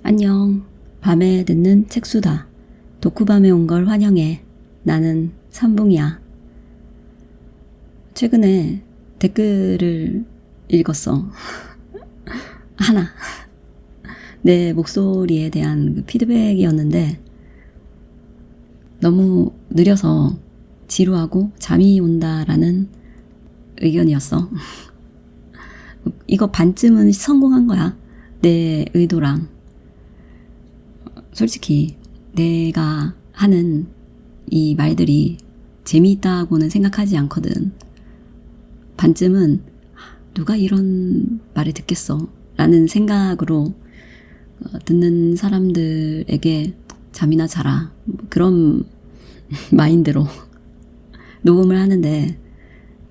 안녕. 밤에 듣는 책수다. 독후밤에 온 걸 환영해. 나는 삼붕이야. 최근에 댓글을 읽었어. 하나. 내 목소리에 대한 그 피드백이었는데 너무 느려서 지루하고 잠이 온다라는 의견이었어. 이거 반쯤은 성공한 거야. 내 의도랑. 솔직히 내가 하는 이 말들이 재미있다고는 생각하지 않거든. 반쯤은 누가 이런 말을 듣겠어 라는 생각으로 듣는 사람들에게 잠이나 자라 그런 마인드로 녹음을 하는데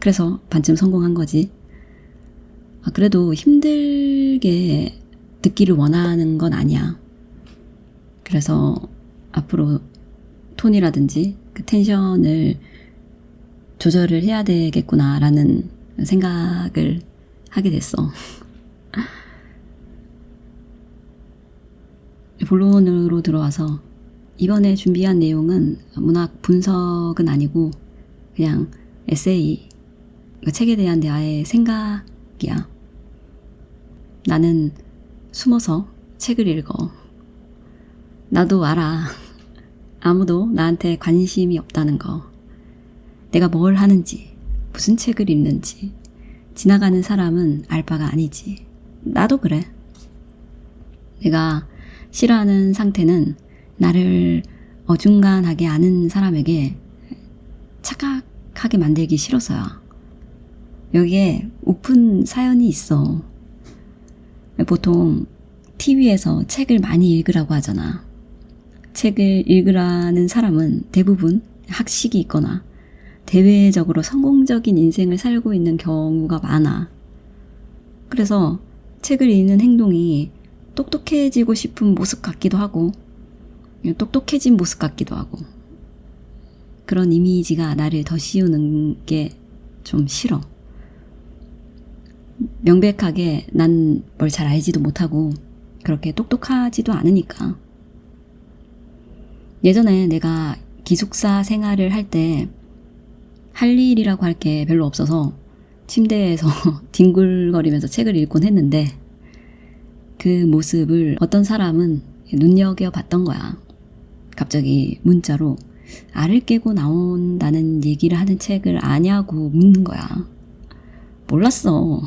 그래서 반쯤 성공한 거지. 그래도 힘들게 듣기를 원하는 건 아니야. 그래서 앞으로 톤이라든지 그 텐션을 조절을 해야 되겠구나라는 생각을 하게 됐어. 본론으로 들어와서 이번에 준비한 내용은 문학 분석은 아니고 그냥 에세이, 그 책에 대한 나의 생각이야. 나는 숨어서 책을 읽어. 나도 알아. 아무도 나한테 관심이 없다는 거. 내가 뭘 하는지, 무슨 책을 읽는지 지나가는 사람은 알 바가 아니지. 나도 그래. 내가 싫어하는 상태는 나를 어중간하게 아는 사람에게 착각하게 만들기 싫어서야. 여기에 오픈 사연이 있어. 보통 TV에서 책을 많이 읽으라고 하잖아. 책을 읽으라는 사람은 대부분 학식이 있거나 대외적으로 성공적인 인생을 살고 있는 경우가 많아. 그래서 책을 읽는 행동이 똑똑해지고 싶은 모습 같기도 하고 똑똑해진 모습 같기도 하고 그런 이미지가 나를 더 씌우는 게 좀 싫어. 명백하게 난 뭘 잘 알지도 못하고 그렇게 똑똑하지도 않으니까. 예전에 내가 기숙사 생활을 할 때 할 일이라고 할 게 별로 없어서 침대에서 뒹굴거리면서 책을 읽곤 했는데 그 모습을 어떤 사람은 눈여겨봤던 거야. 갑자기 문자로 알을 깨고 나온다는 얘기를 하는 책을 아냐고 묻는 거야. 몰랐어.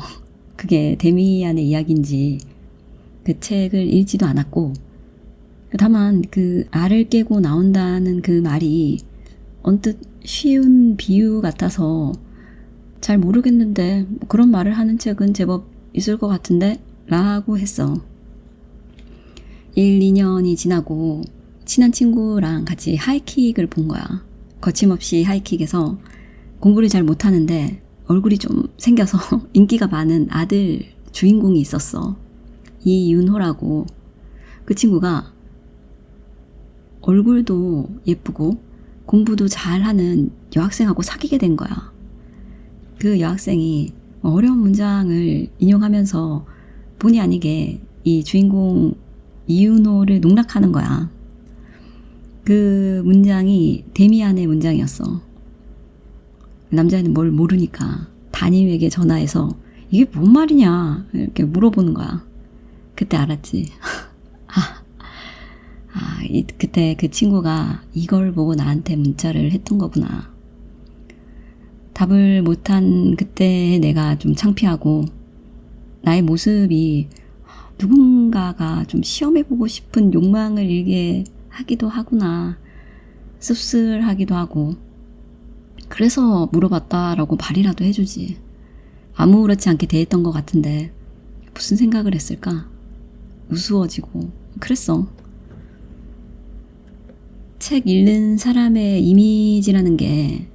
그게 데미안의 이야기인지 그 책을 읽지도 않았고 다만 그 알을 깨고 나온다는 그 말이 언뜻 쉬운 비유 같아서 잘 모르겠는데 그런 말을 하는 책은 제법 있을 것 같은데 라고 했어. 1, 2년이 지나고 친한 친구랑 같이 하이킥을 본 거야. 거침없이 하이킥에서 공부를 잘 못하는데 얼굴이 좀 생겨서 인기가 많은 아들 주인공이 있었어. 이윤호라고. 그 친구가 얼굴도 예쁘고 공부도 잘하는 여학생하고 사귀게 된 거야. 그 여학생이 어려운 문장을 인용하면서 본의 아니게 이 주인공 이윤호를 농락하는 거야. 그 문장이 데미안의 문장이었어. 남자애는 뭘 모르니까 담임에게 전화해서 이게 뭔 말이냐 이렇게 물어보는 거야. 그때 알았지. 그때 그 친구가 이걸 보고 나한테 문자를 했던 거구나. 답을 못한 그때의 내가 좀 창피하고 나의 모습이 누군가가 좀 시험해보고 싶은 욕망을 일게 하기도 하구나. 씁쓸하기도 하고 그래서 물어봤다라고 말이라도 해주지. 아무렇지 않게 대했던 것 같은데 무슨 생각을 했을까? 우스워지고 그랬어. 책 읽는 사람의 이미지라는 게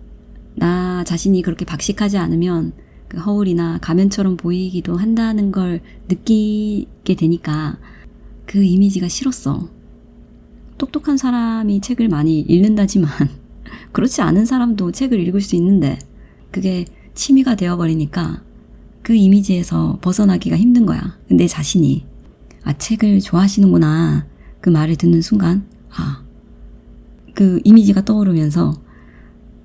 나 자신이 그렇게 박식하지 않으면 그 허울이나 가면처럼 보이기도 한다는 걸 느끼게 되니까 그 이미지가 싫었어. 똑똑한 사람이 책을 많이 읽는다지만 그렇지 않은 사람도 책을 읽을 수 있는데 그게 취미가 되어버리니까 그 이미지에서 벗어나기가 힘든 거야. 내 자신이. 책을 좋아하시는구나. 그 말을 듣는 순간, 그 이미지가 떠오르면서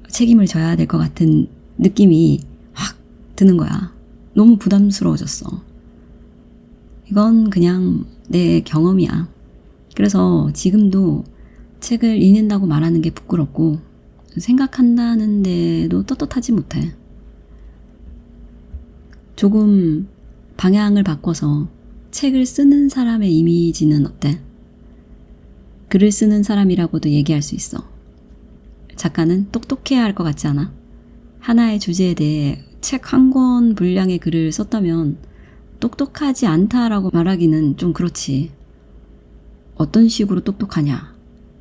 책임을 져야 될 것 같은 느낌이 확 드는 거야. 너무 부담스러워졌어. 이건 그냥 내 경험이야. 그래서 지금도 책을 읽는다고 말하는 게 부끄럽고 생각한다는데도 떳떳하지 못해. 조금 방향을 바꿔서 책을 쓰는 사람의 이미지는 어때? 글을 쓰는 사람이라고도 얘기할 수 있어. 작가는 똑똑해야 할 것 같지 않아? 하나의 주제에 대해 책 한 권 분량의 글을 썼다면 똑똑하지 않다라고 말하기는 좀 그렇지. 어떤 식으로 똑똑하냐?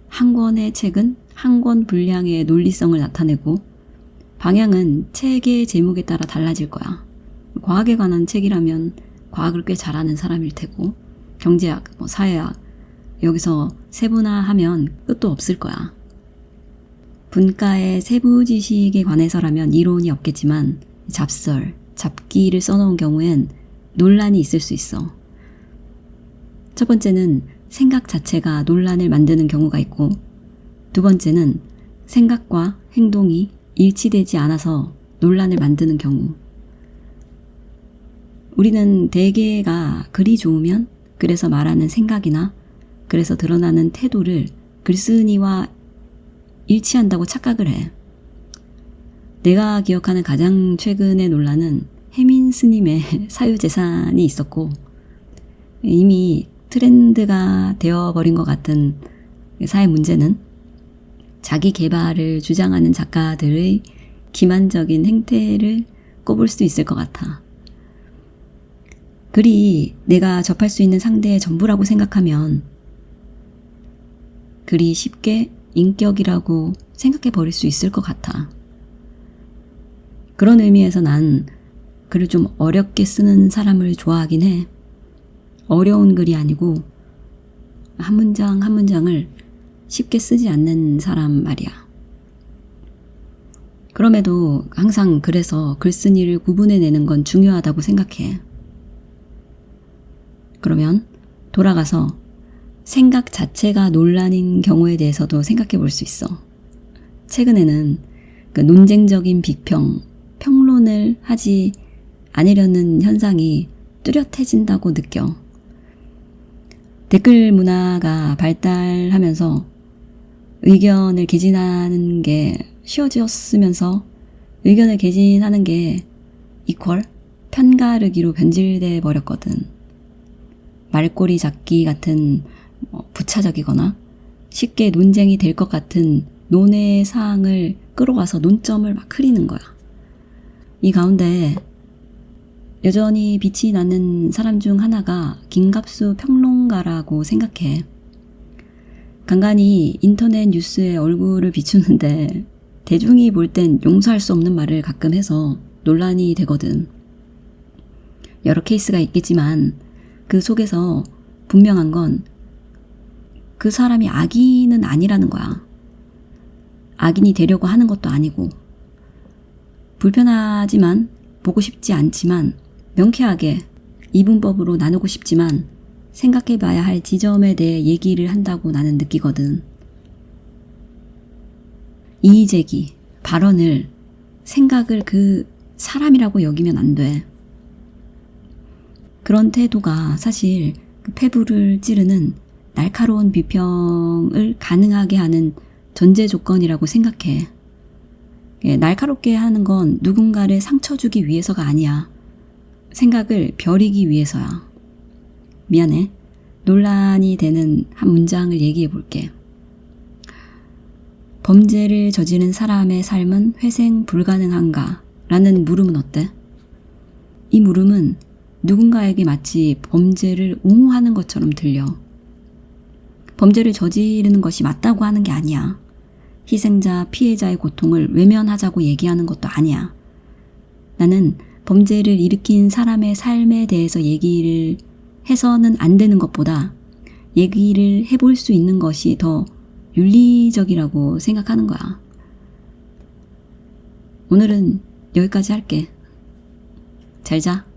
한 권의 책은 한 권 분량의 논리성을 나타내고 방향은 책의 제목에 따라 달라질 거야. 과학에 관한 책이라면 과학을 꽤 잘하는 사람일 테고 경제학, 사회학 여기서 세분화하면 끝도 없을 거야. 분과의 세부 지식에 관해서라면 이론이 없겠지만 잡설, 잡기를 써놓은 경우엔 논란이 있을 수 있어. 첫 번째는 생각 자체가 논란을 만드는 경우가 있고 두 번째는 생각과 행동이 일치되지 않아서 논란을 만드는 경우. 우리는 대개가 글이 좋으면 그래서 말하는 생각이나 그래서 드러나는 태도를 글쓴이와 일치한다고 착각을 해. 내가 기억하는 가장 최근의 논란은 혜민 스님의 사유재산이 있었고 이미 트렌드가 되어버린 것 같은 사회 문제는 자기 개발을 주장하는 작가들의 기만적인 행태를 꼽을 수 있을 것 같아. 글이 내가 접할 수 있는 상대의 전부라고 생각하면 글이 쉽게 인격이라고 생각해 버릴 수 있을 것 같아. 그런 의미에서 난 글을 좀 어렵게 쓰는 사람을 좋아하긴 해. 어려운 글이 아니고 한 문장 한 문장을 쉽게 쓰지 않는 사람 말이야. 그럼에도 항상 그래서 글쓴이를 구분해내는 건 중요하다고 생각해. 그러면 돌아가서 생각 자체가 논란인 경우에 대해서도 생각해 볼 수 있어. 최근에는 그 논쟁적인 비평, 평론을 하지 않으려는 현상이 뚜렷해진다고 느껴. 댓글 문화가 발달하면서 의견을 개진하는 게 쉬워졌으면서 의견을 개진하는 게 이퀄 편가르기로 변질돼 버렸거든. 말꼬리 잡기 같은 부차적이거나 쉽게 논쟁이 될 것 같은 논의 사항을 끌어와서 논점을 막 흐리는 거야. 이 가운데 여전히 빛이 나는 사람 중 하나가 김갑수 평론가라고 생각해. 간간히 인터넷 뉴스에 얼굴을 비추는데 대중이 볼 땐 용서할 수 없는 말을 가끔 해서 논란이 되거든. 여러 케이스가 있겠지만 그 속에서 분명한 건 그 사람이 악인은 아니라는 거야. 악인이 되려고 하는 것도 아니고 불편하지만 보고 싶지 않지만 명쾌하게 이분법으로 나누고 싶지만 생각해봐야 할 지점에 대해 얘기를 한다고 나는 느끼거든. 이의제기, 발언을 생각을 그 사람이라고 여기면 안 돼. 그런 태도가 사실 그 폐부를 찌르는 날카로운 비평을 가능하게 하는 전제 조건이라고 생각해. 날카롭게 하는 건 누군가를 상처 주기 위해서가 아니야. 생각을 벼리기 위해서야. 미안해. 논란이 되는 한 문장을 얘기해 볼게. 범죄를 저지른 사람의 삶은 회생 불가능한가? 라는 물음은 어때? 이 물음은 누군가에게 마치 범죄를 옹호하는 것처럼 들려. 범죄를 저지르는 것이 맞다고 하는 게 아니야. 희생자, 피해자의 고통을 외면하자고 얘기하는 것도 아니야. 나는 범죄를 일으킨 사람의 삶에 대해서 얘기를 해서는 안 되는 것보다 얘기를 해볼 수 있는 것이 더 윤리적이라고 생각하는 거야. 오늘은 여기까지 할게. 잘 자.